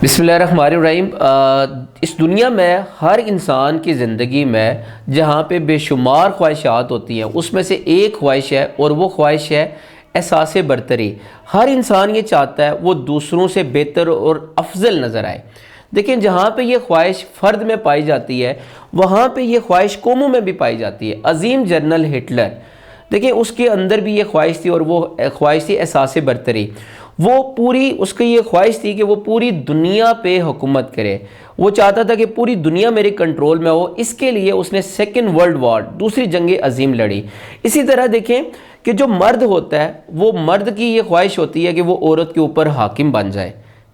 बिस्मिल्लाहिर्रहमानिर्रहीम। इस दुनिया में हर इंसान की ज़िंदगी में जहाँ पे बेशुमार ख्वाहिशात होती हैं उसमें से एक ख्वाहिश है और वो ख्वाहिश है एहसास बरतरी। हर इंसान ये चाहता है वो दूसरों से बेहतर और अफजल नज़र आए। देखिए, जहाँ पे ये ख्वाहिश फ़र्द में पाई जाती है वहाँ पे ये ख्वाहिश कौमों में भी पाई जाती है। अजीम जनरल हिटलर, देखिए उसके अंदर भी ये ख्वाहिश थी और वो ख्वाहिश थी एहसास बरतरी। वो पूरी उसकी ये ख्वाहिश थी कि वो पूरी दुनिया पे हुकूमत करे। वो चाहता था कि पूरी दुनिया मेरे कंट्रोल में हो। इसके लिए उसने सेकेंड वर्ल्ड वॉर, दूसरी जंग अजीम लड़ी। इसी तरह देखें कि जो मर्द होता है वो मर्द की ये ख्वाहिश होती है कि वो औरत के ऊपर हाकिम बन जाए।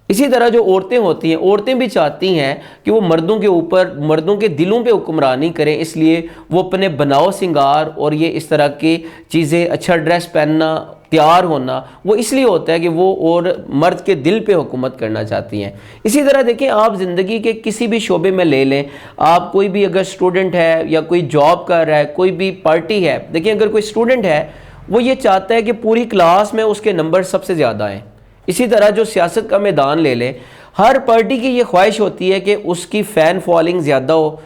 इसी तरह जो औरतें होती हैं, औरतें भी चाहती हैं कि वो मर्दों के ऊपर, मर्दों के दिलों पे हुक्मरानी करें। इसलिए वो अपने बनाव सिंगार और ये इस तरह की चीज़ें, अच्छा ड्रेस पहनना, तैयार होना, वो इसलिए होता है कि वो और मर्द के दिल पे हुकूमत करना चाहती हैं। इसी तरह देखें, आप ज़िंदगी के किसी भी शोबे में ले लें, आप कोई भी अगर स्टूडेंट है या कोई जॉब कर रहा है, कोई भी पार्टी है। देखिए, अगर कोई स्टूडेंट है वो ये चाहता है कि पूरी क्लास में उसके नंबर सबसे ज़्यादा आएँ। इसी तरह जो सियासत का मैदान ले लें, हर पार्टी की ये ख्वाहिश होती है कि उसकी फ़ैन फॉलोइंग ज़्यादा हो,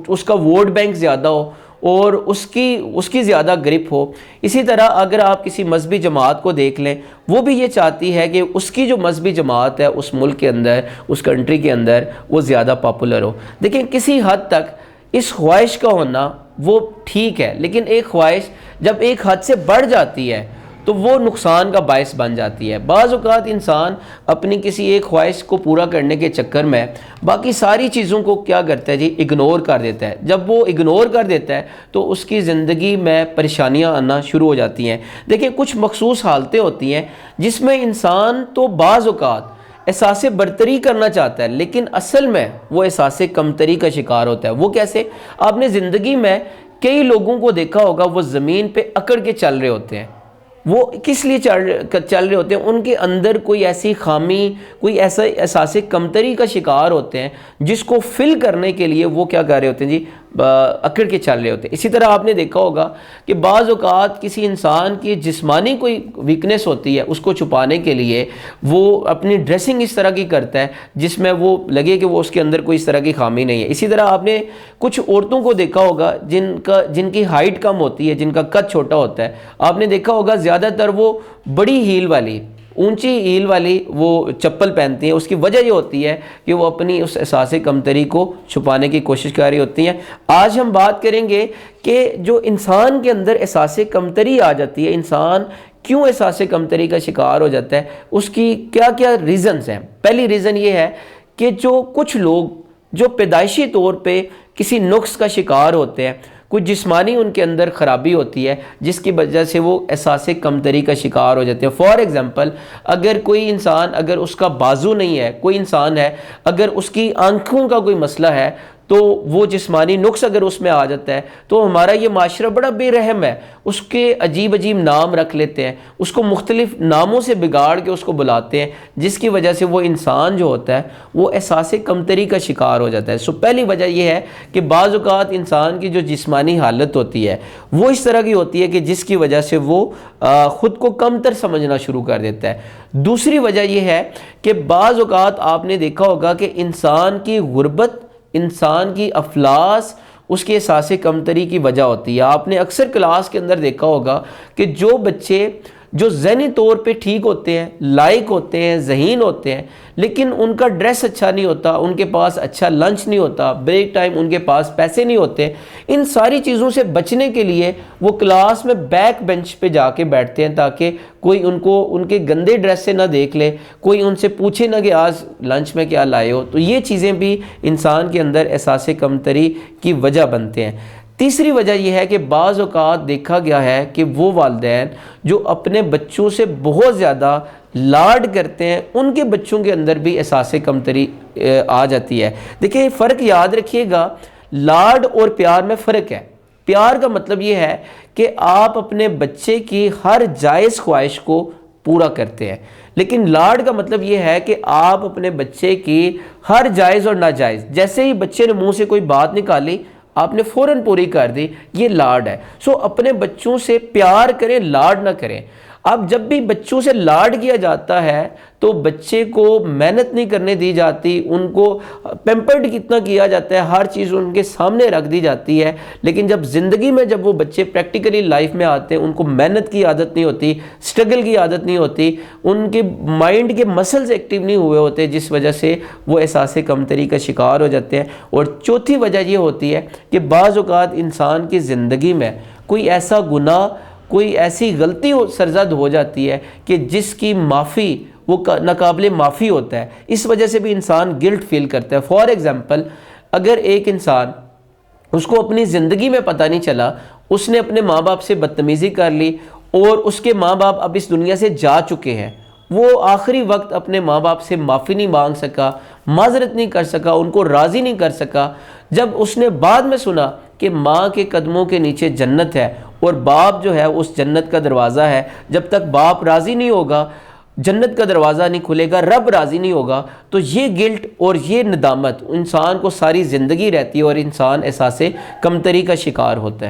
उसका वोट बैंक ज़्यादा हो और उसकी ज़्यादा ग्रिप हो। इसी तरह अगर आप किसी मजहबी जमात को देख लें, वो भी ये चाहती है कि उसकी जो मजहबी जमात है उस मुल्क के अंदर, उस कंट्री के अंदर वो ज़्यादा पॉपुलर हो। देखिए, किसी हद तक इस ख्वाहिश का होना वो ठीक है, लेकिन एक ख्वाहिश जब एक हद से बढ़ जाती है तो वो नुकसान का बायस बन जाती है। बाज़ औक़ात इंसान अपनी किसी एक ख्वाहिश को पूरा करने के चक्कर में बाकी सारी चीज़ों को क्या करता है जी, इग्नोर कर देता है। जब वो इग्नोर कर देता है तो उसकी ज़िंदगी में परेशानियां आना शुरू हो जाती हैं। देखिए, कुछ मखसूस हालतें होती हैं जिसमें इंसान तो बाज़ औक़ात एहसास बरतरी करना चाहता है, लेकिन असल में वो एहसास कमतरी का शिकार होता है। वो कैसे? आपने ज़िंदगी में कई लोगों को देखा होगा, वो ज़मीन पर अकड़ के चल रहे होते हैं। वो किस लिए चल रहे होते हैं? उनके अंदर कोई ऐसी खामी, कोई ऐसा एहसास कमतरी का शिकार होते हैं जिसको फिल करने के लिए वो क्या कर रहे होते हैं जी, अकड़ के चल रहे होते हैं। इसी तरह आपने देखा होगा कि बाज़ औक़ात किसी इंसान की जिस्मानी कोई वीकनेस होती है, उसको छुपाने के लिए वो अपनी ड्रेसिंग इस तरह की करता है जिसमें वो लगे कि वो उसके अंदर कोई इस तरह की खामी नहीं है। इसी तरह आपने कुछ औरतों को देखा होगा जिनकी हाइट कम होती है, जिनका कद छोटा होता है। आपने देखा होगा ज़्यादातर वो बड़ी हील वाली, ऊंची हील वाली वो चप्पल पहनती हैं। उसकी वजह ये होती है कि वो अपनी उस एहसास कमतरी को छुपाने की कोशिश कर रही होती हैं। आज हम बात करेंगे कि जो इंसान के अंदर एहसास कमतरी आ जाती है, इंसान क्यों एहसास कमतरी का शिकार हो जाता है, उसकी क्या क्या रीज़न्स हैं। पहली रीज़न ये है कि जो कुछ लोग जो पैदाइशी तौर पर किसी नुक्स का शिकार होते हैं, कुछ जिस्मानी उनके अंदर ख़राबी होती है जिसकी वजह से वो एहसास कमतरी का शिकार हो जाते हैं। फॉर एग्ज़ाम्पल, अगर कोई इंसान, अगर उसका बाजू नहीं है, कोई इंसान है, अगर उसकी आंखों का कोई मसला है, तो वो जिस्मानी नुक्स अगर उसमें आ जाता है तो हमारा ये माशरा बड़ा बेरहम है। उसके अजीब अजीब नाम रख लेते हैं, उसको मुख्तलिफ नामों से बिगाड़ के उसको बुलाते हैं, जिसकी वजह से वो इंसान जो होता है वो एहसास कमतरी का शिकार हो जाता है। सो पहली वजह यह है कि बाज़ औक़ात इंसान की जो जिस्मानी हालत होती है वो इस तरह की होती है कि जिसकी वजह से वो ख़ुद को कमतर समझना शुरू कर देता है। दूसरी वजह यह है कि बाज़ औक़ात आपने देखा होगा कि इंसान की गुर्बत, इंसान की अफलास उसके एहसास कमतरी की वजह होती है। आपने अक्सर क्लास के अंदर देखा होगा कि जो बच्चे जो ज़हनी तौर पे ठीक होते हैं, लायक होते हैं, ज़हीन होते हैं, लेकिन उनका ड्रेस अच्छा नहीं होता, उनके पास अच्छा लंच नहीं होता, ब्रेक टाइम उनके पास पैसे नहीं होते, इन सारी चीज़ों से बचने के लिए वो क्लास में बैक बेंच पे जाके बैठते हैं ताकि कोई उनको उनके गंदे ड्रेस से ना देख ले, कोई उनसे पूछे ना कि आज लंच में क्या लाए हो। तो ये चीज़ें भी इंसान के अंदर एहसास कमतरी की वजह बनते हैं। तीसरी वजह यह है कि बाज़ औक़ात देखा गया है कि वो वालिदैन जो अपने बच्चों से बहुत ज़्यादा लाड करते हैं, उनके बच्चों के अंदर भी एहसास कमतरी आ जाती है। देखिए, फ़र्क याद रखिएगा, लाड और प्यार में फ़र्क है। प्यार का मतलब ये है कि आप अपने बच्चे की हर जायज़ ख्वाहिश को पूरा करते हैं, लेकिन लाड का मतलब ये है कि आप अपने बच्चे की हर जायज़ और नाजायज़, जैसे ही बच्चे ने मुँह से कोई बात निकाली आपने फ़ौरन पूरी कर दी, ये लाड है। सो अपने बच्चों से प्यार करें, लाड ना करें। अब जब भी बच्चों से लाड किया जाता है तो बच्चे को मेहनत नहीं करने दी जाती, उनको पैम्पर्ड कितना किया जाता है, हर चीज़ उनके सामने रख दी जाती है। लेकिन जब ज़िंदगी में जब वो बच्चे प्रैक्टिकली लाइफ में आते हैं, उनको मेहनत की आदत नहीं होती, स्ट्रगल की आदत नहीं होती, उनके माइंड के मसल्स एक्टिव नहीं हुए होते, जिस वजह से वो एहसास कमतरी का शिकार हो जाते हैं। और चौथी वजह ये होती है कि बाज़ औक़ात इंसान की ज़िंदगी में कोई ऐसा गुनाह, कोई ऐसी गलती सरजद हो जाती है कि जिसकी माफ़ी वो नाकाबिले माफ़ी होता है। इस वजह से भी इंसान गिल्ट फील करता है। फॉर एग्ज़ाम्पल, अगर एक इंसान, उसको अपनी ज़िंदगी में पता नहीं चला, उसने अपने माँ बाप से बदतमीज़ी कर ली और उसके माँ बाप अब इस दुनिया से जा चुके हैं, वो आखिरी वक्त अपने माँ बाप से माफ़ी नहीं मांग सका, माजरत नहीं कर सका, उनको राज़ी नहीं कर सका। जब उसने बाद में सुना कि माँ के कदमों के नीचे जन्नत है और बाप जो है उस जन्नत का दरवाज़ा है, जब तक बाप राज़ी नहीं होगा जन्नत का दरवाज़ा नहीं खुलेगा, रब राज़ी नहीं होगा, तो ये गिल्ट और ये नदामत इंसान को सारी ज़िंदगी रहती है और इंसान एहसास कमतरी का शिकार होता है।